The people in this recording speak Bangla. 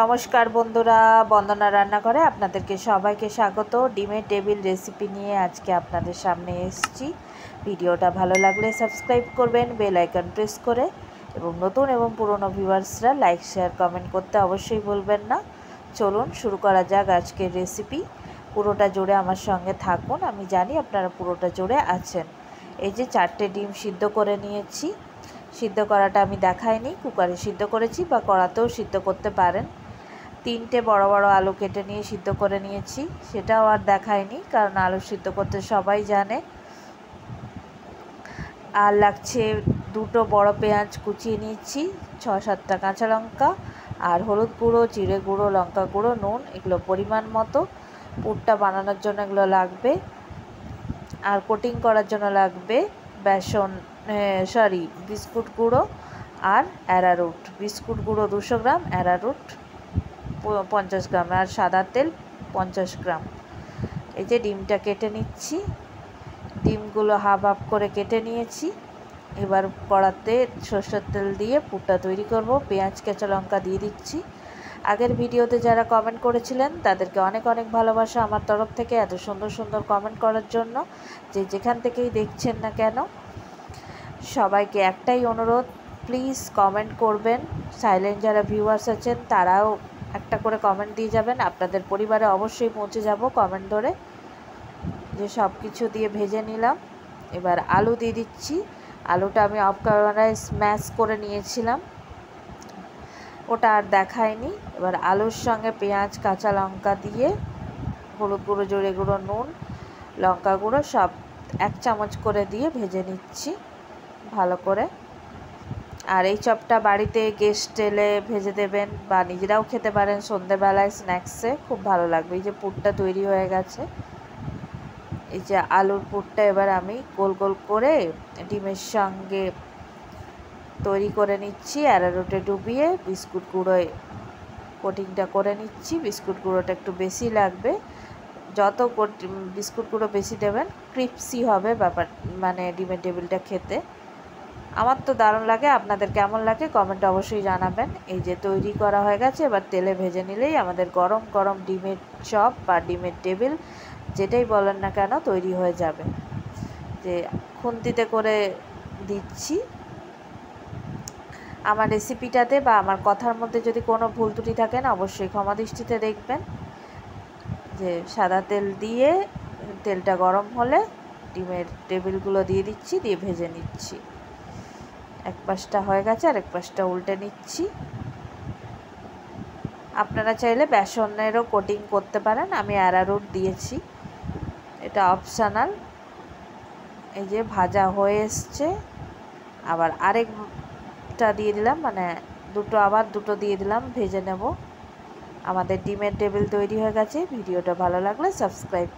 নমস্কার বন্ধুরা, বন্দনা রান্নাঘরে আপনাদেরকে সবাইকে স্বাগত। ডিমের টেবিল রেসিপি নিয়ে আজকে আপনাদের সামনে এসেছি। ভিডিওটা ভালো লাগলে সাবস্ক্রাইব করবেন বেল আইকন প্রেস করে, এবং নতুন এবং পুরনো ভিউয়ার্সরা লাইক শেয়ার কমেন্ট করতে অবশ্যই ভুলবেন না। চলুন শুরু করা যাক আজকের রেসিপি। পুরোটা জুড়ে আমার সঙ্গে থাকুন, আমি জানি আপনারা পুরোটা জুড়ে আছেন। এই যে 4টে ডিম সিদ্ধ করে নিয়েছি। সিদ্ধ করাটা আমি দেখাইনি, কুকারে সিদ্ধ করেছি বা কড়াতেও সিদ্ধ করতে পারেন। 3টে বড় বড় আলু কেটে নিয়ে সিদ্ধ করে নিয়েছি, সেটাও আর দেখাইনি কারণ আলু সিদ্ধ করতে সবাই জানে। আর লাগছে 2টো বড় পেঁয়াজ কুচিয়ে নিয়েছি, 6-7টা কাঁচা লঙ্কা, আর হলুদ গুঁড়ো, জিরে গুঁড়ো, লঙ্কা গুঁড়ো, নুন, এগুলো পরিমাণ মতো। পুরটা বানানোর জন্য এগুলো লাগবে। আর কোটিং করার জন্য লাগবে বেসন, বিস্কুট গুঁড়ো আর অ্যারারুট। বিস্কুট গুঁড়ো 200 গ্রাম, অ্যারারুট 50 গ্রাম, আর সাদা তেল 50 গ্রাম। এই যে ডিমটা কেটে নিচ্ছি, ডিমগুলো হাফ হাফ করে কেটে নিয়েছি। এবার কড়াতে সরষের তেল দিয়ে পুরটা তৈরি করব। পেঁয়াজ কাঁচা লঙ্কা দিয়ে দিচ্ছি। আগের ভিডিওতে যারা কমেন্ট করেছিলেন তাদেরকে অনেক অনেক ভালোবাসা আমার তরফ থেকে, এত সুন্দর সুন্দর কমেন্ট করার জন্য। যেখান থেকেই দেখছেন না কেন, সবাইকে একটাই অনুরোধ, প্লিজ কমেন্ট করবেন। সাইলেন্ট যারা ভিউয়ার্স আছেন তারাও একটা করে কমেন্ট দিয়ে যাবেন, আপনাদের পরিবারে অবশ্যই পৌঁছে যাব কমেন্ট ধরে। যে সব কিছু দিয়ে ভেজে নিলাম। এবার আলু দিয়ে দিচ্ছি। আলুটা আমি অফ ক্যামেরায় স্ম্যাশ করে নিয়েছিলাম, ওটা আর দেখায়নি। এবার আলুর সঙ্গে পেঁয়াজ কাঁচা লঙ্কা দিয়ে হলুদ গুঁড়ো, জিরে গুঁড়ো, নুন, লঙ্কা গুঁড়ো সব 1 চামচ করে দিয়ে ভেজে নিচ্ছি ভালো করে। আর এই চপটা বাড়িতে গেস্ট এলে ভেজে দেবেন বা নিজেরাও খেতে পারেন সন্ধ্যেবেলায় স্ন্যাক্সে, খুব ভালো লাগবে। এই যে পুরটা তৈরি হয়ে গেছে, এই যে আলুর পুরটা এবার আমি গোল গোল করে ডিমের সঙ্গে তৈরি করে নিচ্ছি। অ্যারারুটে ডুবিয়ে বিস্কুট গুঁড়োয় কোটিংটা করে নিচ্ছি। বিস্কুট গুঁড়োটা একটু বেশি লাগবে, যত বিস্কুট গুঁড়ো বেশি দেবেন ক্রিপসি হবে ব্যাপার, মানে ডিমের টেবিলটা খেতে। আমার তো দারুণ লাগে, আপনাদের কেমন লাগে কমেন্টে অবশ্যই জানাবেন। এই যে তৈরি করা হয়ে গেছে, এবার তেলে ভেজে নিলেই আমাদের গরম গরম ডিমের চপ বা ডিমের টেবিল যেটাই বলেন না কেন তৈরি হয়ে যাবে। যে খুন্তিতে করে দিচ্ছি। আমার রেসিপিটাতে বা আমার কথার মধ্যে যদি কোনো ভুল ত্রুটি থাকে না, অবশ্যই ক্ষমা দৃষ্টিতে দেখবেন। যে সাদা তেল দিয়ে তেলটা গরম হলে ডিমের টেবিলগুলো দিয়ে দিচ্ছি, দিয়ে ভেজে নিচ্ছি। এক পাশটা হয়ে গেছে, আর এক পাশটা উল্টে নিচ্ছি। আপনারা চাইলে বেসনেরও কোটিং করতে পারেন, আমি অ্যারারুট দিয়েছি, এটা অপশনাল। এই যে ভাজা হয়ে এসছে, আবার আরেকটা দিয়ে দিলাম, মানে আবার দুটো দিয়ে দিলাম, ভেজে নেব। আমাদের ডিমের টেবিল তৈরি হয়ে গেছে। ভিডিওটা ভালো লাগলে সাবস্ক্রাইব